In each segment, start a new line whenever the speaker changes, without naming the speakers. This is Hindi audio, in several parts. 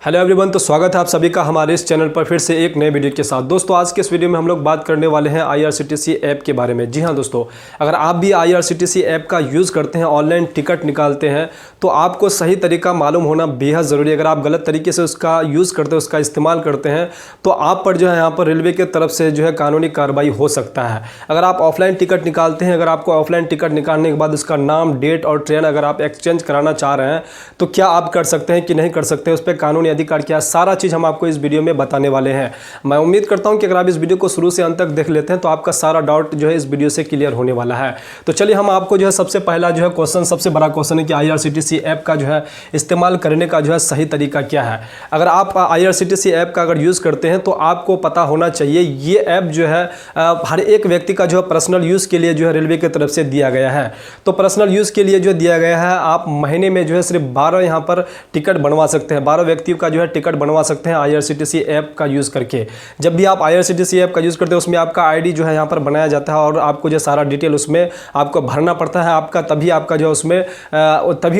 हेलो एवरीवन, तो स्वागत है आप सभी का हमारे इस चैनल पर फिर से एक नए वीडियो के साथ। दोस्तों, आज के इस वीडियो में हम लोग बात करने वाले हैं IRCTC ऐप के बारे में। जी हां दोस्तों, अगर आप भी IRCTC ऐप का यूज़ करते हैं, ऑनलाइन टिकट निकालते हैं, तो आपको सही तरीका मालूम होना बेहद ज़रूरी है। अगर आप गलत तरीके से उसका यूज़ करते हैं, उसका इस्तेमाल करते हैं, तो आप पर जो है यहाँ पर रेलवे की तरफ से जो है कानूनी कार्रवाई हो सकता है। अगर आप ऑफलाइन टिकट निकालते हैं, अगर आपको ऑफलाइन टिकट निकालने के बाद उसका नाम, डेट और ट्रेन अगर आप एक्सचेंज कराना चाह रहे हैं, तो क्या आप कर सकते हैं कि नहीं कर सकते, उस पर कानूनी अधिकार क्या, सारा चीज़ हम आपको इस वीडियो में बताने वाले हैं। मैं उम्मीद करता हूं कि अगर आप इस वीडियो को शुरू से अंत तक देख लेते हैं तो आपका सारा डाउट जो है इस वीडियो से क्लियर होने वाला है। तो चलिए हम आपको जो है सबसे पहला जो है क्वेश्चन, सबसे बड़ा क्वेश्चन है कि IRCTC ऐप का जो है इस्तेमाल करने का जो है सही तरीका क्या है। अगर आप IRCTC ऐप का अगर यूज़ करते हैं तो आपको पता होना चाहिए ये ऐप जो है हर एक व्यक्ति का जो है पर्सनल यूज़ के लिए जो है रेलवे की तरफ से दिया गया है। तो पर्सनल यूज़ के लिए जो दिया गया है, आप महीने में जो है सिर्फ 12 यहाँ पर टिकट बनवा सकते हैं। 12 व्यक्तियों का जो है टिकट बनवा सकते हैं IRCTC ऐप का यूज़ करके। जब भी आप IRCTC ऐप का यूज़ करते हैं, उसमें आपका आईडी जो है यहाँ पर बनाया जाता है और आपको जो सारा डिटेल उसमें आपको भरना पड़ता है आपका, तभी आपका जो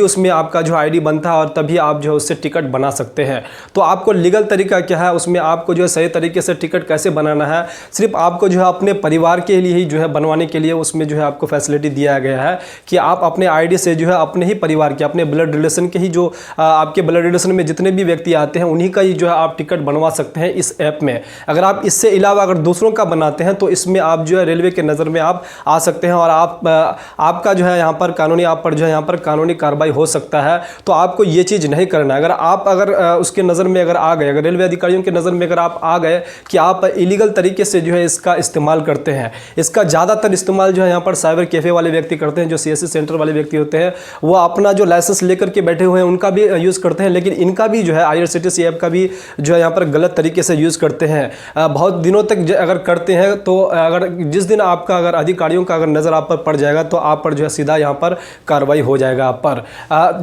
उसमें आपका जो आईडी बनता है और तभी आप जो है उससे टिकट बना सकते हैं। तो आपको लीगल तरीका क्या है, उसमें आपको जो है सही तरीके से टिकट कैसे बनाना है, सिर्फ आपको जो है अपने परिवार के लिए ही जो है बनवाने के लिए उसमें जो है आपको फैसिलिटी दिया गया है कि आप अपने आईडी से जो है अपने ही परिवार के, अपने ब्लड रिलेशन के ही जो आपके ब्लड रिलेशन में जितने भी व्यक्ति आते हैं उन्हीं का ही जो है आप टिकट बनवा सकते हैं इस ऐप में। अगर आप इससे अलावा अगर दूसरों का बनाते हैं तो इसमें आप जो है रेलवे के नज़र में आप आ सकते हैं और आपका जो है यहाँ पर कानूनी, आप पर जो है यहाँ पर कानूनी कार्रवाई हो सकता है। तो आपको ये चीज़ नहीं करना है। अगर उसके नज़र में अगर आ गए, अगर रेलवे अधिकारियों के नज़र में अगर आप आ गए कि आप इलीगल तरीके से जो है इसका इस्तेमाल करते हैं, इसका ज़्यादातर इस्तेमाल जो है यहाँ पर साइबर कैफ़े वाले व्यक्ति करते हैं, जो CSC सेंटर वाले व्यक्ति होते हैं, वो अपना जो लाइसेंस लेकर के बैठे हुए हैं उनका भी यूज़ करते हैं, लेकिन इनका भी जो है IRCTC ऐप का भी जो है यहाँ पर गलत तरीके से यूज़ करते हैं। बहुत दिनों तक अगर करते हैं तो अगर जिस दिन आपका अगर अधिकारियों का अगर नज़र आप पर पड़ जाएगा तो आप पर जो है सीधा यहाँ पर कार्रवाई हो जाएगा। आप पर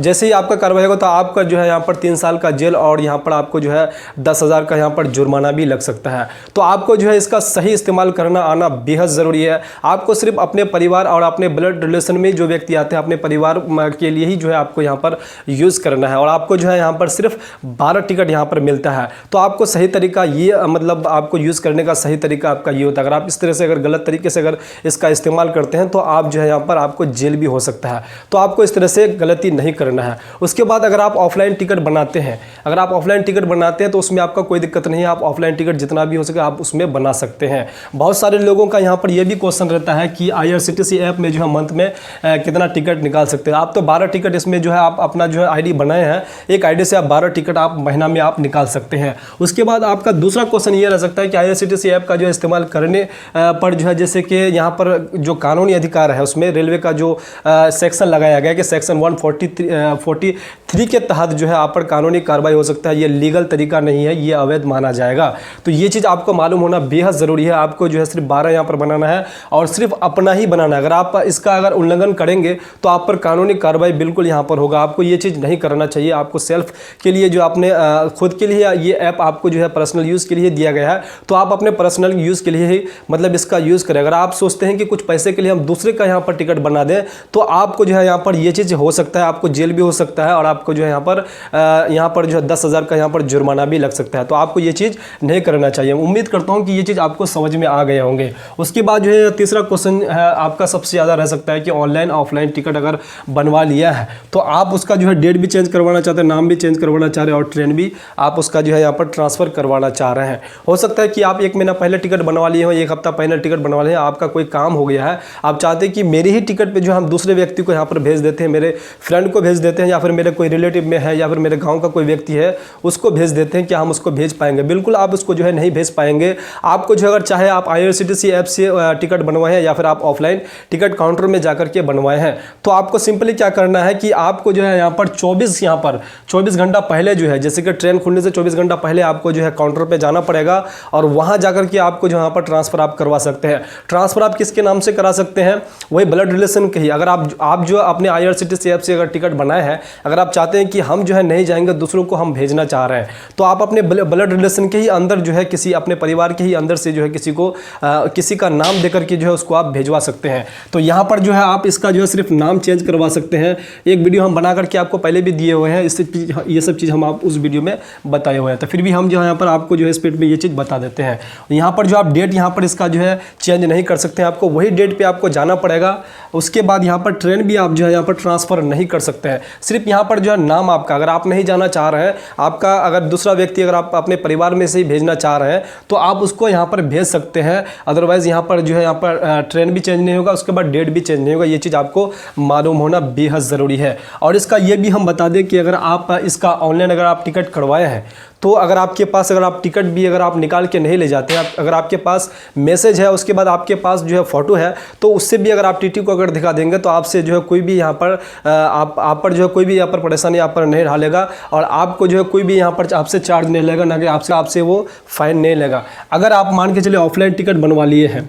जैसे ही आपका कार्रवाई होगा तो आपका जो है यहाँ पर 3 साल का जेल और यहाँ पर आपको जो है 10,000 का यहाँ पर जुर्माना भी लग सकता है। तो आपको जो है इसका सही इस्तेमाल करना आना बेहद ज़रूरी है। आपको सिर्फ अपने परिवार और अपने ब्लड रिलेशन में जो व्यक्ति आते हैं अपने परिवार के लिए ही जो है आपको यहाँ पर यूज़ करना है और आपको जो है यहाँ पर सिर्फ 12 टिकट यहाँ पर मिलता है। तो आपको सही तरीका ये, मतलब आपको यूज़ करने का सही तरीका आपका ये होता है। अगर आप इस तरह से अगर गलत तरीके से अगर इसका इस्तेमाल करते हैं तो आप जो है यहाँ पर आपको जेल भी हो सकता है। तो आपको इस तरह से गलती नहीं करना है। उसके बाद अगर आप ऑफलाइन टिकट बनाते हैं, अगर आप ऑफलाइन टिकट बनाते हैं तो उसमें आपका कोई दिक्कत नहीं है। आप ऑफलाइन टिकट जितना भी हो सके आप उसमें बना सकते हैं। बहुत सारे लोगों का यहाँ पर यह भी क्वेश्चन रहता है कि IRCTC ऐप में जो है मंथ में कितना टिकट निकाल सकते हैं। आप तो 12 टिकट इसमें जो है आप अपना जो है आईडी बनाए हैं, एक आईडी से आप 12 टिकट आप महीना में आप निकाल सकते हैं। उसके बाद आपका दूसरा क्वेश्चन ये रह सकता है कि IRCTC ऐप का जो इस्तेमाल करने पर जो है, जैसे कि यहाँ पर जो कानूनी अधिकार है उसमें रेलवे का जो सेक्शन लगाया गया कि सेक्शन 143 के तहत जो है आप पर कानूनी कार्रवाई हो सकता है। ये लीगल तरीका नहीं है, ये अवैध माना जाएगा। तो ये चीज़ आपको मालूम होना बेहद ज़रूरी है। आपको जो है सिर्फ 12 यहाँ पर बनाना है और सिर्फ अपना ही बनाना है। अगर आप इसका अगर उल्लंघन करेंगे तो आप पर कानूनी कार्रवाई बिल्कुल यहाँ पर होगा। आपको ये चीज़ नहीं करना चाहिए। आपको सेल्फ के लिए जो आपने खुद के लिए ये ऐप आपको जो है पर्सनल यूज़ के लिए दिया गया है, तो आप अपने पर्सनल यूज़ के लिए ही मतलब इसका यूज़ करें। अगर आप सोचते हैं कि कुछ पैसे के लिए हम दूसरे का यहाँ पर टिकट बना दें तो आपको जो है यहाँ पर ये चीज़ हो सकता है, आपको जेल भी हो सकता है और आपको जो है यहाँ पर जो है 10,000 का यहाँ पर जुर्माना भी लग सकता है। तो आपको ये चीज़ नहीं करना चाहिए। उम्मीद करता हूँ कि ये चीज़ आपको समझ में आ गए होंगे। उसके बाद जो है तीसरा क्वेश्चन है आपका सबसे ज़्यादा रह सकता है कि ऑनलाइन ऑफलाइन टिकट अगर बनवा लिया है तो आप उसका जो है डेट भी चेंज करवाना चाहते हैं, नाम भी चेंज करवाना चाह रहे हैं और ट्रेन भी आप उसका जो है यहाँ पर ट्रांसफ़र करवाना चाह रहे हैं। हो सकता है कि आप 1 महीना पहले टिकट बनवा लिए हो, 1 हफ्ता पहले टिकट बनवा लिए, आपका कोई काम हो गया है, आप चाहते हैं कि मेरी ही टिकट पे जो हम दूसरे व्यक्ति को यहाँ पर भेज देते हैं, मेरे फ्रेंड को भेज देते हैं या फिर मेरे कोई रिलेटिव में है या फिर मेरे गाँव का कोई व्यक्ति है उसको भेज देते हैं, क्या हम उसको भेज पाएंगे? बिल्कुल आप उसको जो है नहीं भेज पाएंगे। आपको जो अगर चाहे आप IRCTC ऐप से टिकट बनवाए हैं या फिर आप ऑफलाइन टिकट काउंटर में जाकर के बनवाए हैं, तो आपको सिंपली क्या करना है कि आपको जो है यहाँ पर 24 घंटा पहले जो है, जैसे कि ट्रेन खुलने से 24 घंटा पहले आपको जो है काउंटर पे जाना पड़ेगा और वहाँ जाकर के आपको जो यहाँ पर ट्रांसफ़र आप करवा सकते हैं। ट्रांसफ़र आप किसके नाम से करा सकते हैं? वही ब्लड रिलेशन के ही। अगर आप जो अपने IRCTC ऐप से अगर टिकट बनाए हैं, अगर आप चाहते हैं कि हम जो है नहीं जाएंगे, दूसरों को हम भेजना चाह रहे हैं, तो आप अपने ब्लड रिलेशन के ही अंदर जो है किसी अपने परिवार के ही अंदर से जो है किसी का नाम देकर के जो है उसको आप भेजवा सकते हैं। तो यहाँ पर जो है आप इसका जो है सिर्फ नाम चेंज करवा सकते हैं। एक वीडियो हम बना करके आपको पहले भी दिए हुए हैं, इससे ये सब चीज़ हम आप उस वीडियो में बताए हुए हैं। तो फिर भी हम जो है यहाँ पर आपको जो है स्पीड में ये चीज़ बता देते हैं। यहाँ पर जो आप डेट यहाँ पर इसका जो है चेंज नहीं कर सकते हैं, आपको वही डेट पे आपको जाना पड़ेगा। उसके बाद यहाँ पर ट्रेन भी आप जो है यहाँ पर ट्रांसफ़र नहीं कर सकते हैं। सिर्फ यहाँ पर जो है नाम आपका, अगर आप नहीं जाना चाह रहे हैं, आपका अगर दूसरा व्यक्ति अगर आप अपने परिवार में से ही भेजना चाह रहे हैं तो आप उसको यहाँ पर भेज सकते हैं। अदरवाइज़ यहाँ पर जो है यहाँ पर ट्रेन भी चेंज नहीं होगा, उसके बाद डेट भी चेंज नहीं होगा। ये चीज़ आपको मालूम होना बेहद ज़रूरी है। और इसका ये भी हम बता दें कि अगर आप इसका ऑनलाइन अगर आप टिकट करवाए हैं तो अगर आपके पास अगर आप टिकट भी अगर आप निकाल के नहीं ले जाते हैं, अगर आपके पास मैसेज है, उसके बाद आपके पास जो है फ़ोटो है, तो उससे भी अगर आप टीटी को अगर दिखा देंगे तो आपसे जो है कोई भी यहाँ पर आप पर जो है कोई भी यहाँ पर परेशानी आप पर नहीं डालेगा और आपको जो है कोई भी यहाँ पर आपसे चार्ज नहीं लेगा, ना कि आपसे वो फाइन नहीं लेगा। अगर आप मान के चलिए ऑफलाइन टिकट बनवा लिए हैं,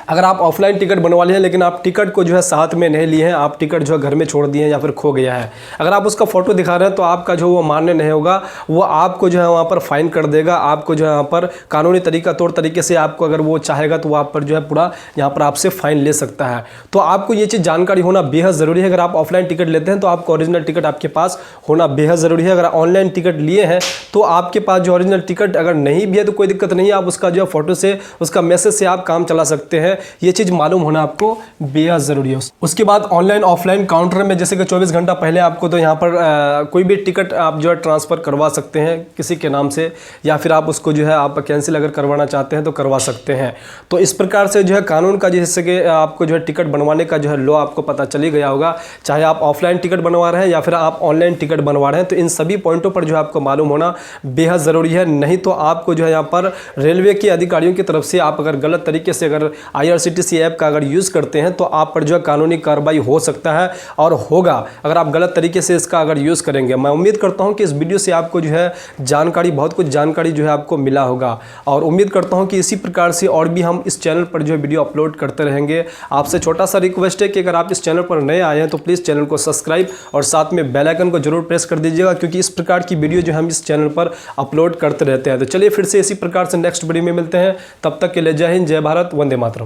अगर आप ऑफलाइन टिकट बनवा लिए हैं लेकिन आप टिकट को जो है साथ में नहीं लिए हैं, आप टिकट जो है घर में छोड़ दिए हैं या फिर खो गया है, अगर आप उसका फ़ोटो दिखा रहे हैं तो आपका जो वो मान्य नहीं होगा, वो आपको जो है वहाँ पर फाइन कर देगा। आपको जो है यहाँ पर कानूनी तौर तरीके से आपको अगर वो चाहेगा तो वो आप पर जो है पूरा यहाँ पर आपसे फ़ाइन ले सकता है। तो आपको ये चीज़ जानकारी होना बेहद ज़रूरी है। अगर आप ऑफलाइन टिकट लेते हैं तो आपको ओरिजिनल टिकट आपके पास होना बेहद ज़रूरी है। अगर ऑनलाइन टिकट लिए हैं तो आपके पास जो ओरिजिनल टिकट अगर नहीं भी है तो कोई दिक्कत नहीं है, आप उसका जो है फ़ोटो से, उसका मैसेज से आप काम चला सकते हैं। ये चीज़ मालूम होना आपको बेहद ज़रूरी है। उसके बाद ऑनलाइन ऑफलाइन काउंटर में जैसे कि 24 घंटा पहले आपको तो यहाँ पर कोई भी टिकट आप जो है ट्रांसफ़र करवा सकते हैं किसी के नाम से, या फिर आप उसको जो है आप कैंसिल अगर करवाना चाहते हैं तो करवा सकते हैं। तो इस प्रकार से जो है कानून का जैसे कि आपको जो है टिकट बनवाने का जो है लॉ आपको पता चली गया होगा, चाहे आप ऑफलाइन टिकट बनवा रहे हैं या फिर आप ऑनलाइन टिकट बनवा रहे हैं। तो इन सभी पॉइंटों पर जो है आपको मालूम होना बेहद ज़रूरी है। नहीं तो आपको जो है यहाँ पर रेलवे के अधिकारियों की तरफ से आप अगर गलत तरीके से अगर IRCTC ऐप का अगर यूज़ करते हैं तो आप पर जो है कानूनी कार्रवाई हो सकता है और होगा अगर आप गलत तरीके से इसका अगर यूज़ करेंगे। मैं उम्मीद करता हूं कि इस वीडियो से आपको जो है जानकारी, बहुत कुछ जानकारी जो है आपको मिला होगा और उम्मीद करता हूं कि इसी प्रकार से और भी हम इस चैनल पर जो है वीडियो अपलोड करते रहेंगे। आपसे छोटा सा रिक्वेस्ट है कि अगर आप इस चैनल पर नए आए हैं तो प्लीज़ चैनल को सब्सक्राइब और साथ में बेल आइकन को जरूर प्रेस कर दीजिएगा, क्योंकि इस प्रकार की वीडियो जो हम इस चैनल पर अपलोड करते रहते हैं। तो चलिए फिर से इसी प्रकार से नेक्स्ट वीडियो में मिलते हैं। तब तक के लिए जय हिंद, जय भारत, वंदे मातरम।